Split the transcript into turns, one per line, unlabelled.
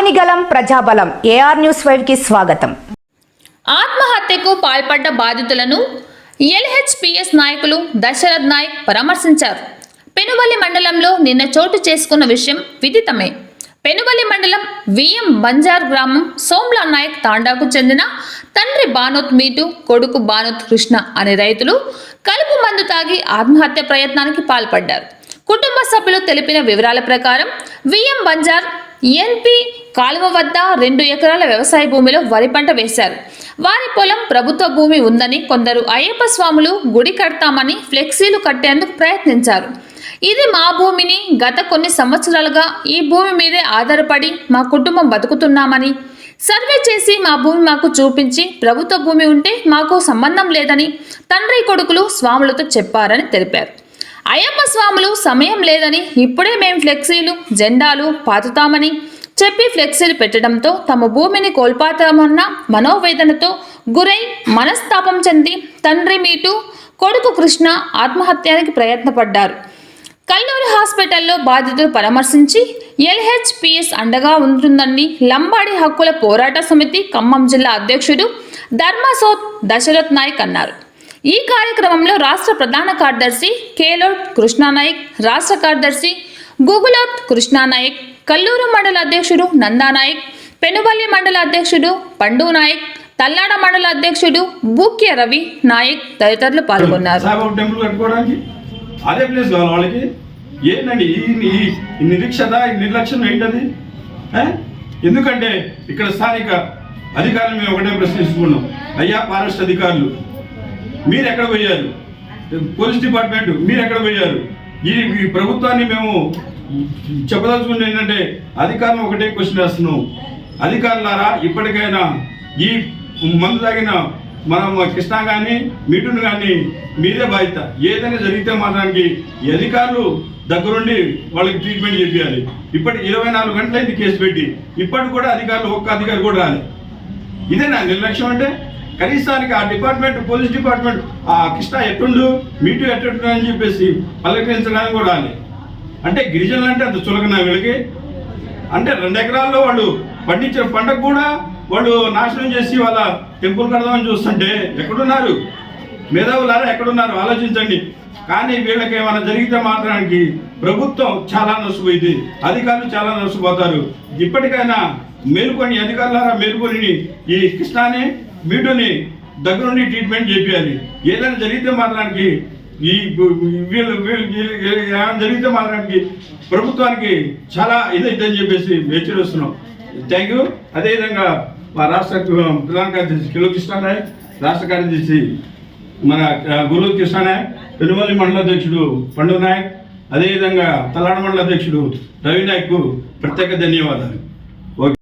ఆగనిగలం ప్రజాబలం AR news 5 కి స్వాగతం.
ఆత్మహత్యకు పాల్పడ్డ బాధితులను ఎల్హెచ్పిఎస్ నాయకులు దశరథ్ నాయక్ పరామర్శించారు. పెనుబల్లి మండలంలో నిన్న చోటు చేసుకున్న విషయం విదితమే. పెనుబల్లి మండలం విఎం బంజార్ గ్రామం సోమ్లా నాయక్ తాండాకు చెందిన తండ్రి బానోత్ మీటు, కొడుకు బానోత్ కృష్ణ అనే రైతులు కలుపు మందు తాగి ఆత్మహత్య ప్రయత్నానికి పాల్పడ్డారు. కుటుంబ సభ్యులు తెలిపిన వివరాల ప్రకారం విఎం బంజార్ ఎన్పి కాలువ వద్ద 2 ఎకరాల వ్యవసాయ భూమిలో వరి పంట వేశారు. వారి పొలం ప్రభుత్వ భూమి ఉందని కొందరు అయ్యప్ప స్వాములు గుడి కడతామని ఫ్లెక్సీలు కట్టేందుకు ప్రయత్నించారు. ఇది మా భూమిని, గత కొన్ని సంవత్సరాలుగా ఈ భూమి మీదే ఆధారపడి మా కుటుంబం బతుకుతున్నామని, సర్వే చేసి మా భూమి మాకు చూపించి ప్రభుత్వ భూమి ఉంటే మాకు సంబంధం లేదని తండ్రి కొడుకులు స్వాములతో చెప్పారని తెలిపారు. అయ్యప్ప స్వాములు సమయం లేదని ఇప్పుడే మేము ఫ్లెక్సీలు, జెండాలు పాతుతామని చెప్పి ఫ్లెక్సీలు పెట్టడంతో తమ భూమిని కోల్పోతామన్న మనోవేదనతో గురై మనస్తాపం చెంది తండ్రి మీటు, కొడుకు కృష్ణ ఆత్మహత్యానికి ప్రయత్నపడ్డారు. కల్లూరు హాస్పిటల్లో బాధితులు పరామర్శించి ఎల్హెచ్పిఎస్ అండగా ఉంటుందని లంబాడి హక్కుల పోరాట సమితి ఖమ్మం జిల్లా అధ్యక్షుడు ధర్మసోత్ దశరథ్ నాయక్ అన్నారు. ఈ కార్యక్రమంలో రాష్ట్ర ప్రధాన కార్యదర్శి కేలోట్ కృష్ణానాయక్, రాష్ట్ర కార్యదర్శి గుగులోత్ కృష్ణానాయక్, కల్లూరు మండల అధ్యక్షుడు నందానాయక్, పెనుబల్లి మండల అధ్యక్షుడు పండు నాయక్, తల్లాడ మండల అధ్యక్షుడు బూక్య రవి నాయక్ తదితరులు పాల్గొన్నారు.
అదే ప్లేస్ కావాలి వాళ్ళకి. ఏంటండి ఈ నిరీక్షణ, ఈ నిర్లక్ష్యం ఏంటది? ఎందుకంటే ఇక్కడ స్థానిక అధికారులు మేము ఒకటే ప్రశ్నిస్తున్నాం. అయ్యా ఫారెస్ట్ అధికారులు మీరు ఎక్కడ పోయారు? పోలీస్ డిపార్ట్మెంట్ మీరు ఎక్కడ పోయారు? ఈ ప్రభుత్వాన్ని మేము చెప్పదలుచుకుంటే ఏంటంటే అధికారులు ఒకటే క్వశ్చన్ వేస్తున్నాం. అధికారులారా, ఇప్పటికైనా ఈ మందు తాగిన మనం కృష్ణ కానీ మీటును కానీ మీరే బాధ్యత. ఏదైనా జరిగితే మాత్రానికి ఈ అధికారులు దగ్గరుండి వాళ్ళకి ట్రీట్మెంట్ చేయాలి. ఇప్పటికి 24 గంటలైంది కేసు పెట్టి, ఇప్పటికి కూడా అధికారులు ఒక్క అధికారి కూడా రాలేదు. ఇదేనా నిర్లక్ష్యం అంటే? కనీసానికి ఆ డిపార్ట్మెంట్, పోలీస్ డిపార్ట్మెంట్ ఆ కృష్ణ ఎట్టుండు, మీటు ఎట్టుండు అని చెప్పేసి పలకరించడానికి కూడా రాలేదు. అంటే గిరిజనులు అంటే అంత చులకనా వీళ్ళకి? అంటే 2 ఎకరాల్లో వాళ్ళు పండించిన పంటకు కూడా వాళ్ళు నాశనం చేసి వాళ్ళ టెంపుల్ కడదామని చూస్తుంటే ఎక్కడున్నారు? మేధావులారా ఎక్కడున్నారు? ఆలోచించండి. కానీ వీళ్ళకి ఏమైనా జరిగితే మాత్రానికి ప్రభుత్వం చాలా నష్టపోయింది, అధికారులు చాలా నష్టపోతారు. ఇప్పటికైనా మేలుకొని, అధికారులారా మేలుకొని ఈ కృష్ణాని మీటుని దగ్గరుండి ట్రీట్మెంట్ చేయాలి. ఏదైనా జరిగితే మాత్రానికి ఈ వీళ్ళు జరిగితే మాత్రానికి ప్రభుత్వానికి చాలా ఇదైతే చెప్పేసి హెచ్చరిస్తున్నాం. Thank you. అదేవిధంగా మా రాష్ట్ర ప్రధాన కార్యదర్శి కిలో కృష్ణానాయక్, రాష్ట్ర కార్యదర్శి మన గురు కృష్ణానాయక్, పెనుమల్లి మండల అధ్యక్షుడు పండు నాయక్, అదేవిధంగా తల్లాడ మండల అధ్యక్షుడు రవి నాయక్ ప్రత్యేక ధన్యవాదాలు.